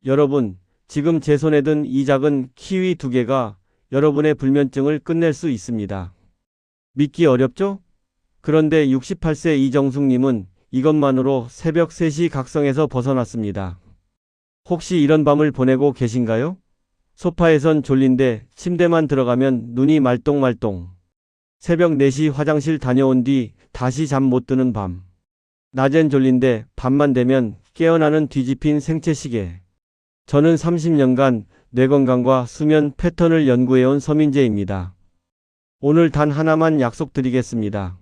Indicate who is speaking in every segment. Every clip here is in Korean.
Speaker 1: 여러분, 지금 제 손에 든 이 작은 키위 2개가 여러분의 불면증을 끝낼 수 있습니다. 믿기 어렵죠? 그런데 68세 이정숙님은 이것만으로 새벽 3시 각성에서 벗어났습니다. 혹시 이런 밤을 보내고 계신가요? 소파에선 졸린데 침대만 들어가면 눈이 말똥말똥. 새벽 4시 화장실 다녀온 뒤 다시 잠 못 드는 밤. 낮엔 졸린데 밤만 되면 깨어나는 뒤집힌 생체시계. 저는 30년간 뇌건강과 수면 패턴을 연구해온 서민재입니다. 오늘 단 하나만 약속드리겠습니다.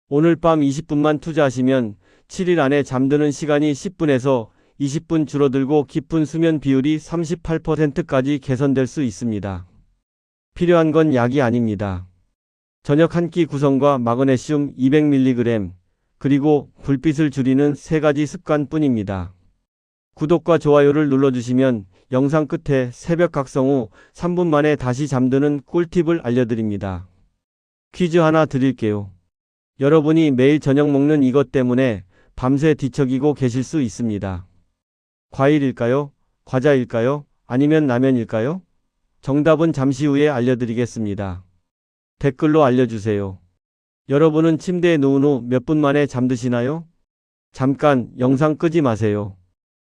Speaker 1: 오늘 밤 20분만 투자하시면 7일 안에 잠드는 시간이 10분에서 20분 줄어들고 깊은 수면 비율이 38%까지 개선될 수 있습니다. 필요한 건 약이 아닙니다. 저녁 한 끼 구성과 마그네슘 200mg, 그리고 불빛을 줄이는 3가지 습관뿐입니다. 구독과 좋아요를 눌러주시면 영상 끝에 새벽 각성 후 3분 만에 다시 잠드는 꿀팁을 알려드립니다. 퀴즈 하나 드릴게요. 여러분이 매일 저녁 먹는 이것 때문에 밤새 뒤척이고 계실 수 있습니다. 과일일까요? 과자일까요? 아니면 라면일까요? 정답은 잠시 후에 알려드리겠습니다. 댓글로 알려주세요. 여러분은 침대에 누운 후 몇 분 만에 잠드시나요? 잠깐 영상 끄지 마세요.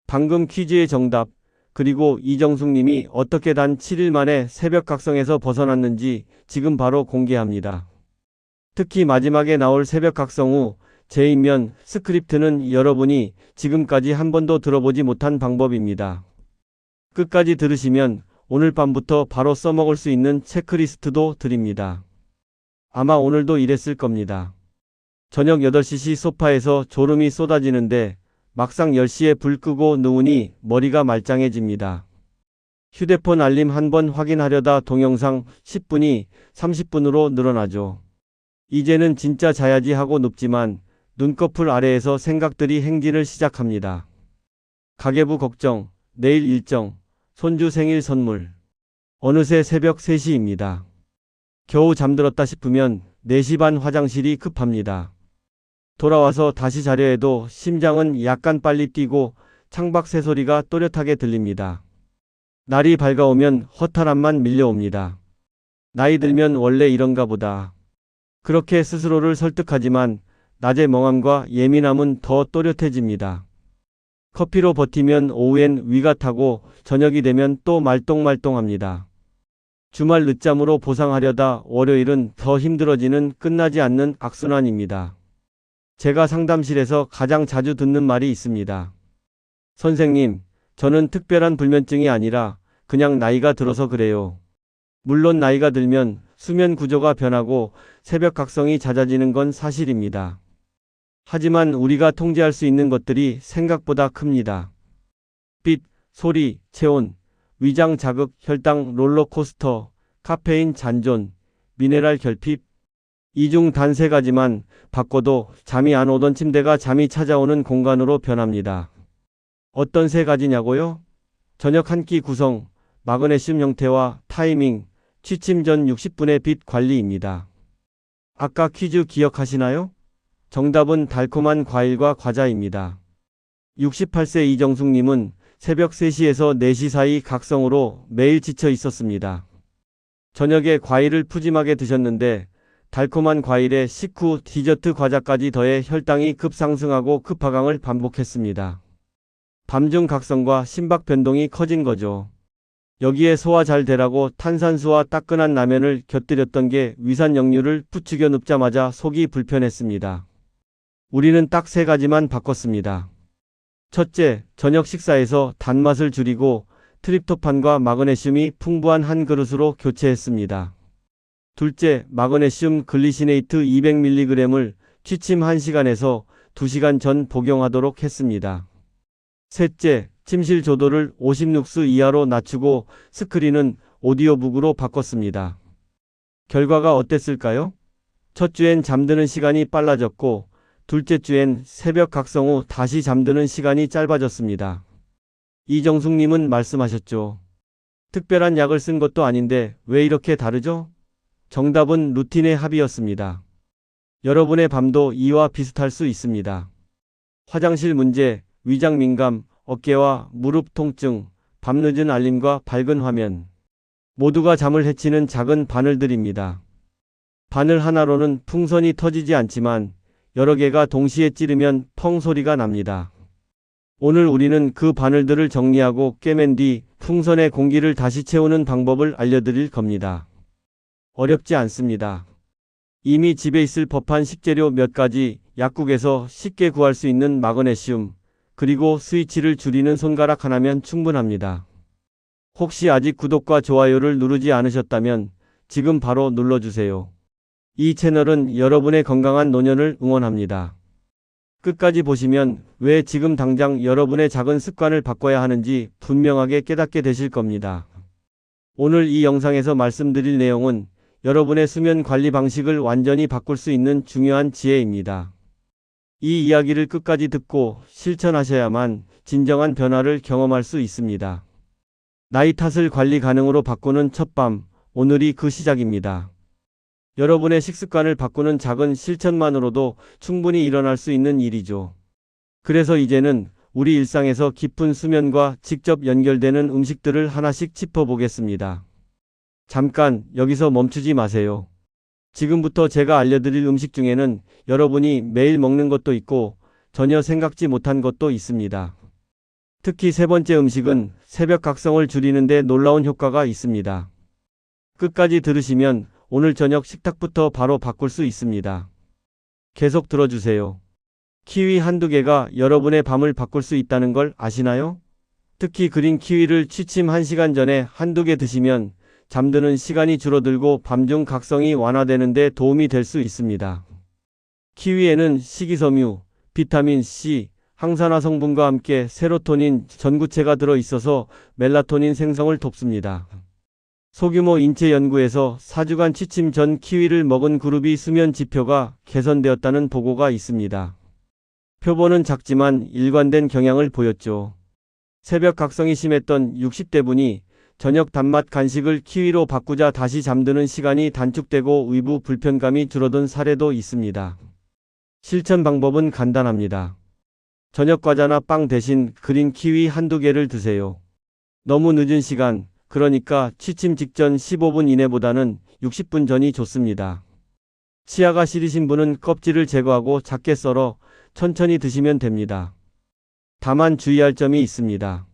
Speaker 1: 방금 퀴즈의 정답, 그리고 이정숙님이 어떻게 단 7일 만에 새벽 각성에서 벗어났는지 지금 바로 공개합니다. 특히 마지막에 나올 새벽 각성 후 재입면 스크립트는 여러분이 지금까지 한 번도 들어보지 못한 방법입니다. 끝까지 들으시면 오늘 밤부터 바로 써먹을 수 있는 체크리스트도 드립니다. 아마 오늘도 이랬을 겁니다. 저녁 8시 소파에서 졸음이 쏟아지는데 막상 10시에 불 끄고 누우니 머리가 말짱해집니다. 휴대폰 알림 한번 확인하려다 동영상 10분이 30분으로 늘어나죠. 이제는 진짜 자야지 하고 눕지만 눈꺼풀 아래에서 생각들이 행진을 시작합니다. 가계부 걱정, 내일 일정, 손주 생일 선물. 어느새 새벽 3시입니다. 겨우 잠들었다 싶으면 4시 반 화장실이 급합니다. 돌아와서 다시 자려 해도 심장은 약간 빨리 뛰고 창밖 새소리가 또렷하게 들립니다. 날이 밝아오면 허탈함만 밀려옵니다. 나이 들면 원래 이런가 보다. 그렇게 스스로를 설득하지만 낮의 멍함과 예민함은 더 또렷해집니다. 커피로 버티면 오후엔 위가 타고 저녁이 되면 또 말똥말똥합니다. 주말 늦잠으로 보상하려다 월요일은 더 힘들어지는 끝나지 않는 악순환입니다. 제가 상담실에서 가장 자주 듣는 말이 있습니다. 선생님, 저는 특별한 불면증이 아니라 그냥 나이가 들어서 그래요. 물론 나이가 들면 수면 구조가 변하고 새벽 각성이 잦아지는 건 사실입니다. 하지만 우리가 통제할 수 있는 것들이 생각보다 큽니다. 빛, 소리, 체온, 위장 자극, 혈당 롤러코스터, 카페인 잔존, 미네랄 결핍. 이 중 단 3가지만 바꿔도 잠이 안 오던 침대가 잠이 찾아오는 공간으로 변합니다. 어떤 3가지냐고요? 저녁 한 끼 구성, 마그네슘 형태와 타이밍, 취침 전 60분의 빛 관리입니다. 아까 퀴즈 기억하시나요? 정답은 달콤한 과일과 과자입니다. 68세 이정숙님은 새벽 3시에서 4시 사이 각성으로 매일 지쳐 있었습니다. 저녁에 과일을 푸짐하게 드셨는데 달콤한 과일에 식후 디저트 과자까지 더해 혈당이 급상승하고 급하강을 반복했습니다. 밤중 각성과 심박 변동이 커진 거죠. 여기에 소화 잘 되라고 탄산수와 따끈한 라면을 곁들였던 게 위산 역류를 부추겨 눕자마자 속이 불편했습니다. 우리는 딱 3가지만 바꿨습니다. 첫째, 저녁 식사에서 단맛을 줄이고 트립토판과 마그네슘이 풍부한 한 그릇으로 교체했습니다. 둘째, 마그네슘 글리시네이트 200mg을 취침 1시간에서 2시간 전 복용하도록 했습니다. 셋째, 침실 조도를 50룩스 이하로 낮추고 스크린은 오디오북으로 바꿨습니다. 결과가 어땠을까요? 첫 주엔 잠드는 시간이 빨라졌고 둘째 주엔 새벽 각성 후 다시 잠드는 시간이 짧아졌습니다. 이정숙님은 말씀하셨죠. 특별한 약을 쓴 것도 아닌데 왜 이렇게 다르죠? 정답은 루틴의 합이었습니다. 여러분의 밤도 이와 비슷할 수 있습니다. 화장실 문제, 위장 민감, 어깨와 무릎 통증, 밤늦은 알림과 밝은 화면. 모두가 잠을 해치는 작은 바늘들입니다. 바늘 하나로는 풍선이 터지지 않지만 여러 개가 동시에 찌르면 펑 소리가 납니다. 오늘 우리는 그 바늘들을 정리하고 꿰맨 뒤 풍선의 공기를 다시 채우는 방법을 알려드릴 겁니다. 어렵지 않습니다. 이미 집에 있을 법한 식재료 몇 가지, 약국에서 쉽게 구할 수 있는 마그네슘, 그리고 스위치를 줄이는 손가락 하나면 충분합니다. 혹시 아직 구독과 좋아요를 누르지 않으셨다면 지금 바로 눌러주세요. 이 채널은 여러분의 건강한 노년을 응원합니다. 끝까지 보시면 왜 지금 당장 여러분의 작은 습관을 바꿔야 하는지 분명하게 깨닫게 되실 겁니다. 오늘 이 영상에서 말씀드릴 내용은 여러분의 수면 관리 방식을 완전히 바꿀 수 있는 중요한 지혜입니다. 이 이야기를 끝까지 듣고 실천하셔야만 진정한 변화를 경험할 수 있습니다. 나이 탓을 관리 가능으로 바꾸는 첫밤, 오늘이 그 시작입니다. 여러분의 식습관을 바꾸는 작은 실천만으로도 충분히 일어날 수 있는 일이죠. 그래서 이제는 우리 일상에서 깊은 수면과 직접 연결되는 음식들을 하나씩 짚어보겠습니다. 잠깐 여기서 멈추지 마세요. 지금부터 제가 알려드릴 음식 중에는 여러분이 매일 먹는 것도 있고 전혀 생각지 못한 것도 있습니다. 특히 세 번째 음식은 새벽 각성을 줄이는 데 놀라운 효과가 있습니다. 끝까지 들으시면 오늘 저녁 식탁부터 바로 바꿀 수 있습니다. 계속 들어주세요. 키위 한두 개가 여러분의 밤을 바꿀 수 있다는 걸 아시나요? 특히 그린 키위를 취침 1시간 전에 한두 개 드시면 잠드는 시간이 줄어들고 밤중 각성이 완화되는 데 도움이 될 수 있습니다. 키위에는 식이섬유, 비타민 C, 항산화 성분과 함께 세로토닌 전구체가 들어있어서 멜라토닌 생성을 돕습니다. 소규모 인체 연구에서 4주간 취침 전 키위를 먹은 그룹이 수면 지표가 개선되었다는 보고가 있습니다. 표본은 작지만 일관된 경향을 보였죠. 새벽 각성이 심했던 60대분이 저녁 단맛 간식을 키위로 바꾸자 다시 잠드는 시간이 단축되고 의부 불편감이 줄어든 사례도 있습니다. 실천 방법은 간단합니다. 저녁 과자나 빵 대신 그린 키위 한두 개를 드세요. 너무 늦은 시간, 그러니까 취침 직전 15분 이내보다는 60분 전이 좋습니다. 치아가 시리신 분은 껍질을 제거하고 작게 썰어 천천히 드시면 됩니다. 다만 주의할 점이 있습니다.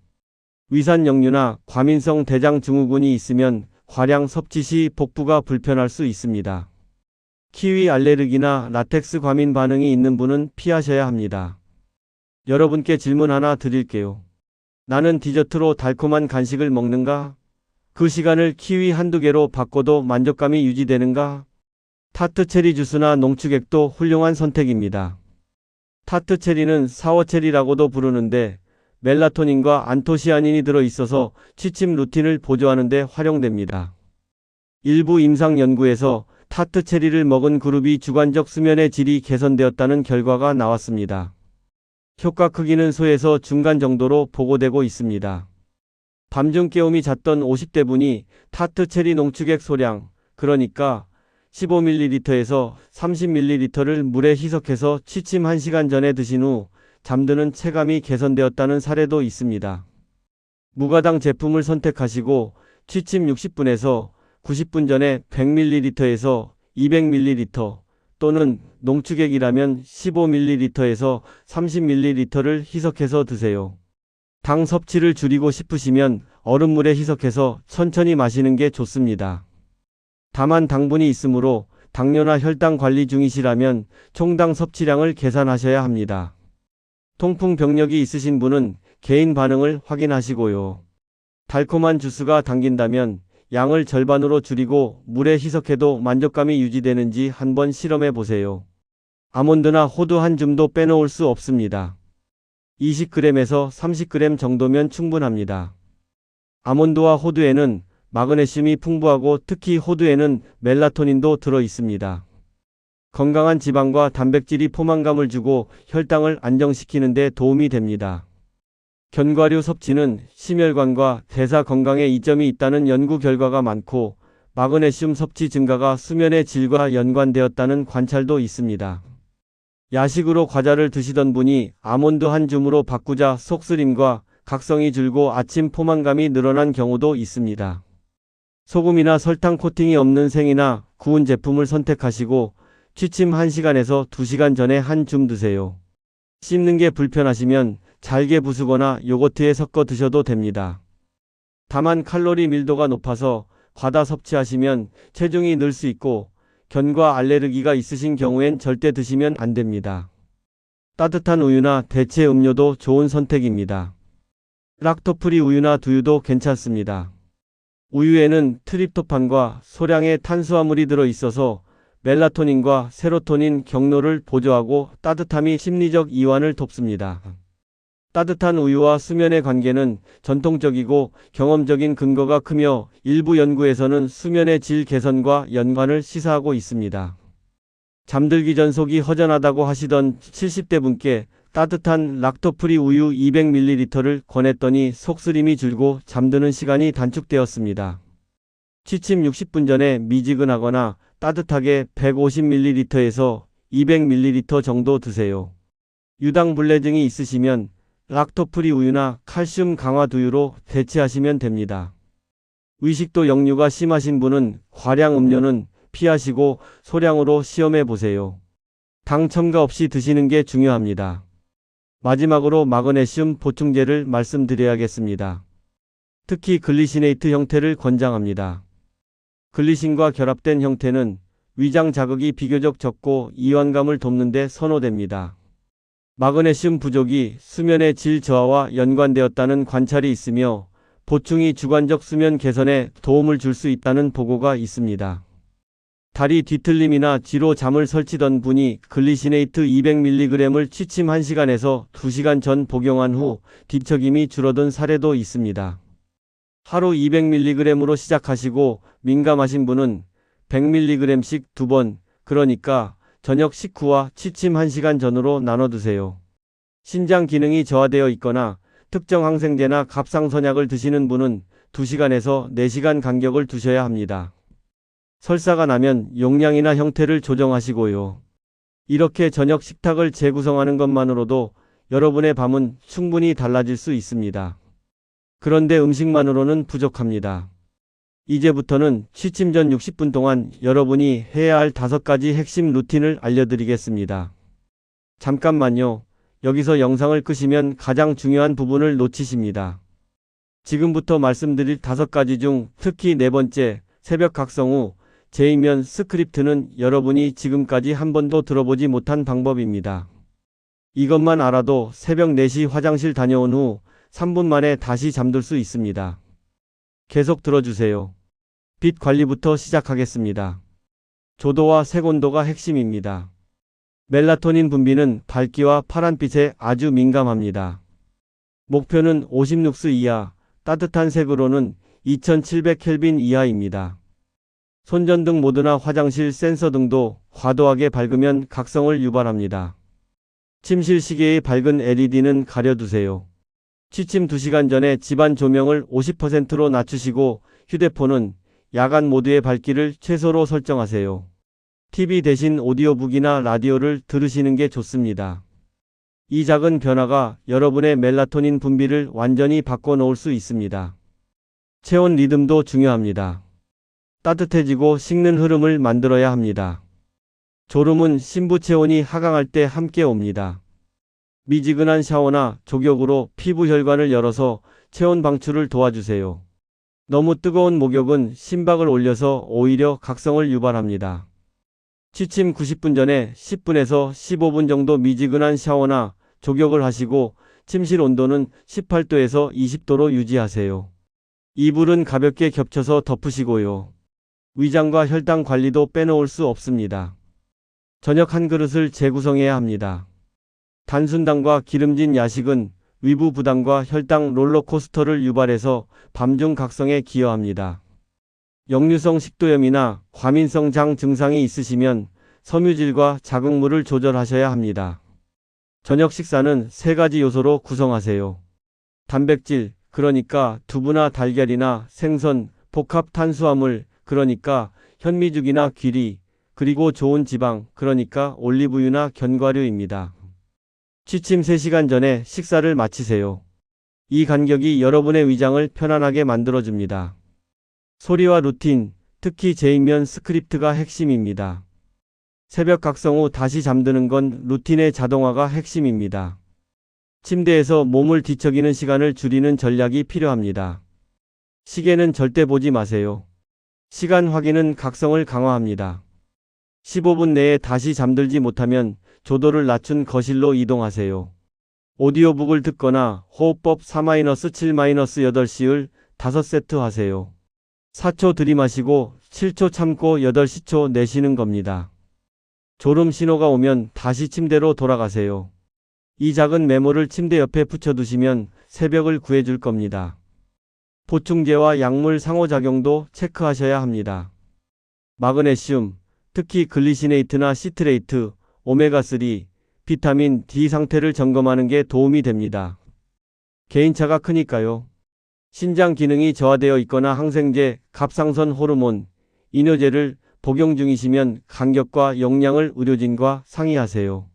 Speaker 1: 위산 역류나 과민성 대장 증후군이 있으면 과량 섭취 시 복부가 불편할 수 있습니다. 키위 알레르기나 라텍스 과민 반응이 있는 분은 피하셔야 합니다. 여러분께 질문 하나 드릴게요. 나는 디저트로 달콤한 간식을 먹는가? 그 시간을 키위 한두 개로 바꿔도 만족감이 유지되는가? 타트 체리 주스나 농축액도 훌륭한 선택입니다. 타트 체리는 사워체리라고도 부르는데 멜라토닌과 안토시아닌이 들어있어서 취침 루틴을 보조하는 데 활용됩니다. 일부 임상 연구에서 타트 체리를 먹은 그룹이 주관적 수면의 질이 개선되었다는 결과가 나왔습니다. 효과 크기는 소에서 중간 정도로 보고되고 있습니다. 밤중 깨움이 잦던 50대분이 타트 체리 농축액 소량, 그러니까 15ml에서 30ml를 물에 희석해서 취침 1시간 전에 드신 후 잠드는 체감이 개선되었다는 사례도 있습니다. 무가당 제품을 선택하시고 취침 60분에서 90분 전에 100ml에서 200ml 또는 농축액이라면 15ml에서 30ml를 희석해서 드세요. 당 섭취를 줄이고 싶으시면 얼음물에 희석해서 천천히 마시는 게 좋습니다. 다만 당분이 있으므로 당뇨나 혈당 관리 중이시라면 총당 섭취량을 계산하셔야 합니다. 통풍 병력이 있으신 분은 개인 반응을 확인하시고요. 달콤한 주스가 당긴다면 양을 절반으로 줄이고 물에 희석해도 만족감이 유지되는지 한번 실험해 보세요. 아몬드나 호두 한 줌도 빼놓을 수 없습니다. 20g에서 30g 정도면 충분합니다. 아몬드와 호두에는 마그네슘이 풍부하고 특히 호두에는 멜라토닌도 들어 있습니다. 건강한 지방과 단백질이 포만감을 주고 혈당을 안정시키는 데 도움이 됩니다. 견과류 섭취는 심혈관과 대사 건강에 이점이 있다는 연구 결과가 많고 마그네슘 섭취 증가가 수면의 질과 연관되었다는 관찰도 있습니다. 야식으로 과자를 드시던 분이 아몬드 한 줌으로 바꾸자 속쓰림과 각성이 줄고 아침 포만감이 늘어난 경우도 있습니다. 소금이나 설탕 코팅이 없는 생이나 구운 제품을 선택하시고 취침 1시간에서 2시간 전에 한 줌 드세요. 씹는 게 불편하시면 잘게 부수거나 요거트에 섞어 드셔도 됩니다. 다만 칼로리 밀도가 높아서 과다 섭취하시면 체중이 늘 수 있고 견과 알레르기가 있으신 경우엔 절대 드시면 안 됩니다. 따뜻한 우유나 대체 음료도 좋은 선택입니다. 락토프리 우유나 두유도 괜찮습니다. 우유에는 트립토판과 소량의 탄수화물이 들어있어서 멜라토닌과 세로토닌 경로를 보조하고 따뜻함이 심리적 이완을 돕습니다. 따뜻한 우유와 수면의 관계는 전통적이고 경험적인 근거가 크며 일부 연구에서는 수면의 질 개선과 연관을 시사하고 있습니다. 잠들기 전 속이 허전하다고 하시던 70대 분께 따뜻한 락토프리 우유 200ml를 권했더니 속쓰림이 줄고 잠드는 시간이 단축되었습니다. 취침 60분 전에 미지근하거나 따뜻하게 150ml에서 200ml 정도 드세요. 유당불내증이 있으시면 락토프리 우유나 칼슘 강화 두유로 대체하시면 됩니다. 의식도 역류가 심하신 분은 과량 음료는 피하시고 소량으로 시험해 보세요. 당 첨가 없이 드시는 게 중요합니다. 마지막으로 마그네슘 보충제를 말씀드려야겠습니다. 특히 글리시네이트 형태를 권장합니다. 글리신과 결합된 형태는 위장 자극이 비교적 적고 이완감을 돕는 데 선호됩니다. 마그네슘 부족이 수면의 질 저하와 연관되었다는 관찰이 있으며 보충이 주관적 수면 개선에 도움을 줄 수 있다는 보고가 있습니다. 다리 뒤틀림이나 뒤로 잠을 설치던 분이 글리시네이트 200mg을 취침 1시간에서 2시간 전 복용한 후 뒤척임이 줄어든 사례도 있습니다. 하루 200mg으로 시작하시고 민감하신 분은 100mg씩 2번, 그러니까 저녁 식후와 취침 1시간 전으로 나눠 드세요. 신장 기능이 저하되어 있거나 특정 항생제나 갑상선약을 드시는 분은 2시간에서 4시간 간격을 두셔야 합니다. 설사가 나면 용량이나 형태를 조정하시고요. 이렇게 저녁 식탁을 재구성하는 것만으로도 여러분의 밤은 충분히 달라질 수 있습니다. 그런데 음식만으로는 부족합니다. 이제부터는 취침 전 60분 동안 여러분이 해야 할 5가지 핵심 루틴을 알려드리겠습니다. 잠깐만요. 여기서 영상을 끄시면 가장 중요한 부분을 놓치십니다. 지금부터 말씀드릴 5가지 중 특히 4번째, 새벽 각성 후 제이면 스크립트는 여러분이 지금까지 한 번도 들어보지 못한 방법입니다. 이것만 알아도 새벽 4시 화장실 다녀온 후 3분 만에 다시 잠들 수 있습니다. 계속 들어주세요. 빛 관리부터 시작하겠습니다. 조도와 색온도가 핵심입니다. 멜라토닌 분비는 밝기와 파란빛에 아주 민감합니다. 목표는 50룩스 이하, 따뜻한 색으로는 2700켈빈 이하입니다. 손전등 모드나 화장실 센서 등도 과도하게 밝으면 각성을 유발합니다. 침실 시계의 밝은 LED는 가려두세요. 취침 2시간 전에 집안 조명을 50%로 낮추시고 휴대폰은 야간 모드의 밝기를 최소로 설정하세요. TV 대신 오디오북이나 라디오를 들으시는 게 좋습니다. 이 작은 변화가 여러분의 멜라토닌 분비를 완전히 바꿔놓을 수 있습니다. 체온 리듬도 중요합니다. 따뜻해지고 식는 흐름을 만들어야 합니다. 졸음은 신부 체온이 하강할 때 함께 옵니다. 미지근한 샤워나 족욕으로 피부 혈관을 열어서 체온 방출을 도와주세요. 너무 뜨거운 목욕은 심박을 올려서 오히려 각성을 유발합니다. 취침 90분 전에 10분에서 15분 정도 미지근한 샤워나 족욕을 하시고 침실 온도는 18도에서 20도로 유지하세요. 이불은 가볍게 겹쳐서 덮으시고요. 위장과 혈당 관리도 빼놓을 수 없습니다. 저녁 한 그릇을 재구성해야 합니다. 단순당과 기름진 야식은 위부 부담과 혈당 롤러코스터를 유발해서 밤중 각성에 기여합니다. 역류성 식도염이나 과민성 장 증상이 있으시면 섬유질과 자극물을 조절하셔야 합니다. 저녁 식사는 3가지 요소로 구성하세요. 단백질, 그러니까 두부나 달걀이나 생선, 복합 탄수화물, 그러니까 현미죽이나 귀리, 그리고 좋은 지방, 그러니까 올리브유나 견과류입니다. 취침 3시간 전에 식사를 마치세요. 이 간격이 여러분의 위장을 편안하게 만들어줍니다. 소리와 루틴, 특히 제익면 스크립트가 핵심입니다. 새벽 각성 후 다시 잠드는 건 루틴의 자동화가 핵심입니다. 침대에서 몸을 뒤척이는 시간을 줄이는 전략이 필요합니다. 시계는 절대 보지 마세요. 시간 확인은 각성을 강화합니다. 15분 내에 다시 잠들지 못하면 조도를 낮춘 거실로 이동하세요. 오디오북을 듣거나 호흡법 4-7-8시을 5세트 하세요. 4초 들이마시고 7초 참고 8초 내쉬는 겁니다. 졸음 신호가 오면 다시 침대로 돌아가세요. 이 작은 메모를 침대 옆에 붙여두시면 새벽을 구해줄 겁니다. 보충제와 약물 상호작용도 체크하셔야 합니다. 마그네슘, 특히 글리시네이트나 시트레이트, 오메가3, 비타민 D 상태를 점검하는 게 도움이 됩니다. 개인차가 크니까요. 신장 기능이 저하되어 있거나 항생제, 갑상선 호르몬, 이뇨제를 복용 중이시면 간격과 용량을 의료진과 상의하세요.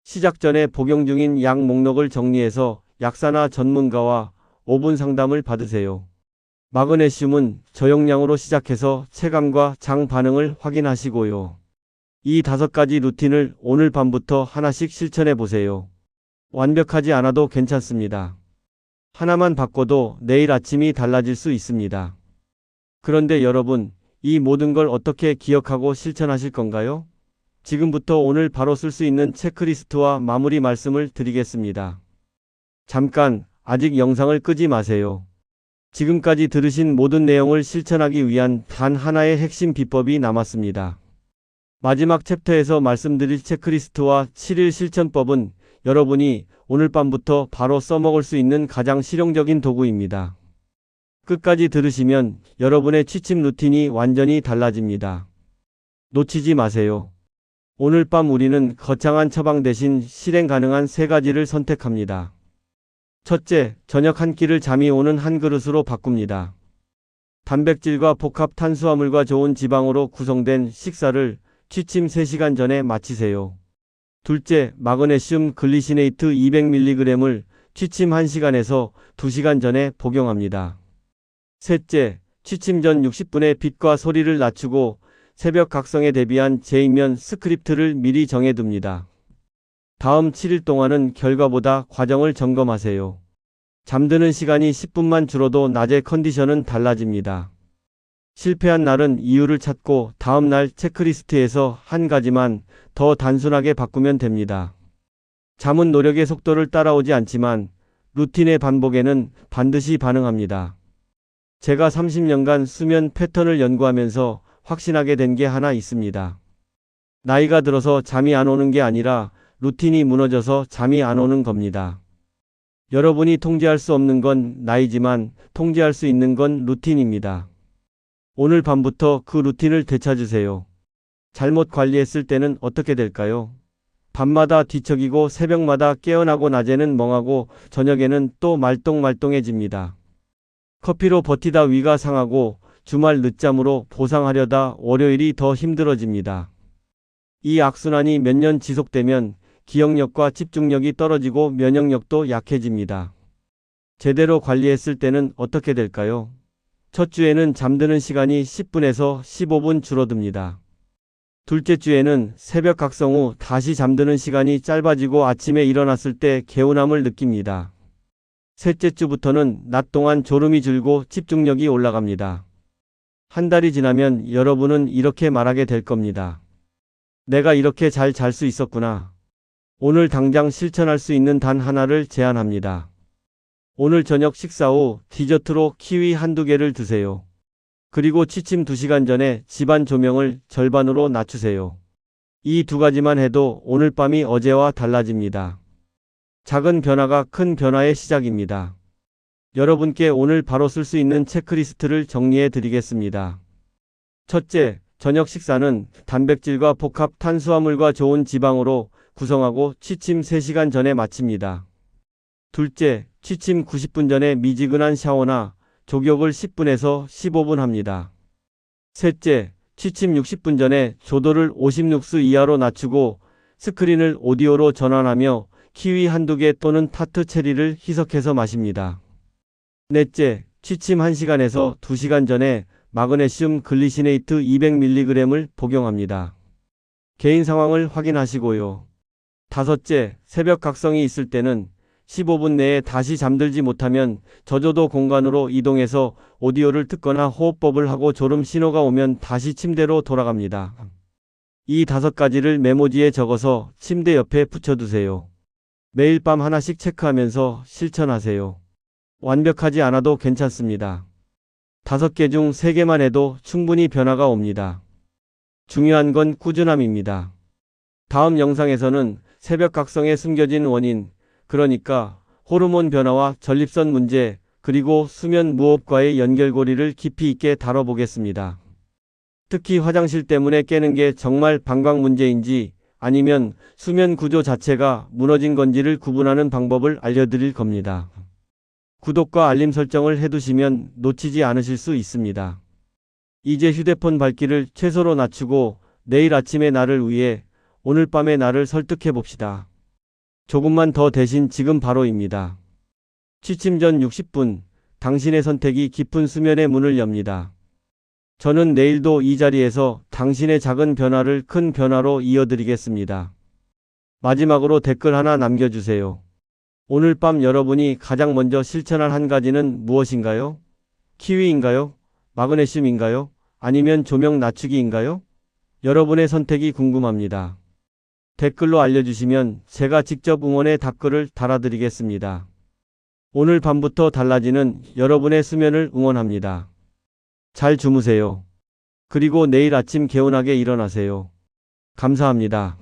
Speaker 1: 시작 전에 복용 중인 약 목록을 정리해서 약사나 전문가와 5분 상담을 받으세요. 마그네슘은 저용량으로 시작해서 체감과 장 반응을 확인하시고요. 이 5가지 루틴을 오늘 밤부터 하나씩 실천해 보세요. 완벽하지 않아도 괜찮습니다. 하나만 바꿔도 내일 아침이 달라질 수 있습니다. 그런데 여러분, 이 모든 걸 어떻게 기억하고 실천하실 건가요? 지금부터 오늘 바로 쓸 수 있는 체크리스트와 마무리 말씀을 드리겠습니다. 잠깐, 아직 영상을 끄지 마세요. 지금까지 들으신 모든 내용을 실천하기 위한 단 하나의 핵심 비법이 남았습니다. 마지막 챕터에서 말씀드릴 체크리스트와 7일 실천법은 여러분이 오늘 밤부터 바로 써먹을 수 있는 가장 실용적인 도구입니다. 끝까지 들으시면 여러분의 취침 루틴이 완전히 달라집니다. 놓치지 마세요. 오늘 밤 우리는 거창한 처방 대신 실행 가능한 3가지를 선택합니다. 첫째, 저녁 한 끼를 잠이 오는 한 그릇으로 바꿉니다. 단백질과 복합 탄수화물과 좋은 지방으로 구성된 식사를 취침 3시간 전에 마치세요. 둘째, 마그네슘 글리시네이트 200mg을 취침 1시간에서 2시간 전에 복용합니다. 셋째, 취침 전 60분에 빛과 소리를 낮추고 새벽 각성에 대비한 제익면 스크립트를 미리 정해둡니다. 다음 7일 동안은 결과보다 과정을 점검하세요. 잠드는 시간이 10분만 줄어도 낮의 컨디션은 달라집니다. 실패한 날은 이유를 찾고 다음 날 체크리스트에서 한 가지만 더 단순하게 바꾸면 됩니다. 잠은 노력의 속도를 따라오지 않지만 루틴의 반복에는 반드시 반응합니다. 제가 30년간 수면 패턴을 연구하면서 확신하게 된 게 하나 있습니다. 나이가 들어서 잠이 안 오는 게 아니라 루틴이 무너져서 잠이 안 오는 겁니다. 여러분이 통제할 수 없는 건 나이지만 통제할 수 있는 건 루틴입니다. 오늘 밤부터 그 루틴을 되찾으세요. 잘못 관리했을 때는 어떻게 될까요? 밤마다 뒤척이고 새벽마다 깨어나고 낮에는 멍하고 저녁에는 또 말똥말똥해집니다. 커피로 버티다 위가 상하고 주말 늦잠으로 보상하려다 월요일이 더 힘들어집니다. 이 악순환이 몇 년 지속되면 기억력과 집중력이 떨어지고 면역력도 약해집니다. 제대로 관리했을 때는 어떻게 될까요? 첫 주에는 잠드는 시간이 10분에서 15분 줄어듭니다. 둘째 주에는 새벽 각성 후 다시 잠드는 시간이 짧아지고 아침에 일어났을 때 개운함을 느낍니다. 셋째 주부터는 낮 동안 졸음이 줄고 집중력이 올라갑니다. 한 달이 지나면 여러분은 이렇게 말하게 될 겁니다. 내가 이렇게 잘 잘 수 있었구나. 오늘 당장 실천할 수 있는 단 하나를 제안합니다. 오늘 저녁 식사 후 디저트로 키위 한두 개를 드세요. 그리고 취침 2시간 전에 집안 조명을 절반으로 낮추세요. 이 2가지만 해도 오늘 밤이 어제와 달라집니다. 작은 변화가 큰 변화의 시작입니다. 여러분께 오늘 바로 쓸 수 있는 체크리스트를 정리해 드리겠습니다. 첫째, 저녁 식사는 단백질과 복합 탄수화물과 좋은 지방으로 구성하고 취침 3시간 전에 마칩니다. 둘째, 취침 90분 전에 미지근한 샤워나 족욕을 10분에서 15분 합니다. 셋째, 취침 60분 전에 조도를 56수 이하로 낮추고 스크린을 오디오로 전환하며 키위 한두 개 또는 타트 체리를 희석해서 마십니다. 넷째, 취침 1시간에서 2시간 전에 마그네슘 글리시네이트 200mg을 복용합니다. 개인 상황을 확인하시고요. 다섯째, 새벽 각성이 있을 때는 15분 내에 다시 잠들지 못하면 저조도 공간으로 이동해서 오디오를 듣거나 호흡법을 하고 졸음 신호가 오면 다시 침대로 돌아갑니다. 이 5가지를 메모지에 적어서 침대 옆에 붙여두세요. 매일 밤 하나씩 체크하면서 실천하세요. 완벽하지 않아도 괜찮습니다. 5개 중 3개만 해도 충분히 변화가 옵니다. 중요한 건 꾸준함입니다. 다음 영상에서는 새벽 각성에 숨겨진 원인, 그러니까 호르몬 변화와 전립선 문제, 그리고 수면 무호흡과의 연결고리를 깊이 있게 다뤄보겠습니다. 특히 화장실 때문에 깨는 게 정말 방광 문제인지 아니면 수면 구조 자체가 무너진 건지를 구분하는 방법을 알려드릴 겁니다. 구독과 알림 설정을 해두시면 놓치지 않으실 수 있습니다. 이제 휴대폰 밝기를 최소로 낮추고 내일 아침의 나를 위해 오늘 밤의 나를 설득해 봅시다. 조금만 더 대신 지금 바로입니다. 취침 전 60분, 당신의 선택이 깊은 수면의 문을 엽니다. 저는 내일도 이 자리에서 당신의 작은 변화를 큰 변화로 이어드리겠습니다. 마지막으로 댓글 하나 남겨주세요. 오늘 밤 여러분이 가장 먼저 실천할 한 가지는 무엇인가요? 키위인가요? 마그네슘인가요? 아니면 조명 낮추기인가요? 여러분의 선택이 궁금합니다. 댓글로 알려주시면 제가 직접 응원의 답글을 달아드리겠습니다. 오늘 밤부터 달라지는 여러분의 수면을 응원합니다. 잘 주무세요. 그리고 내일 아침 개운하게 일어나세요. 감사합니다.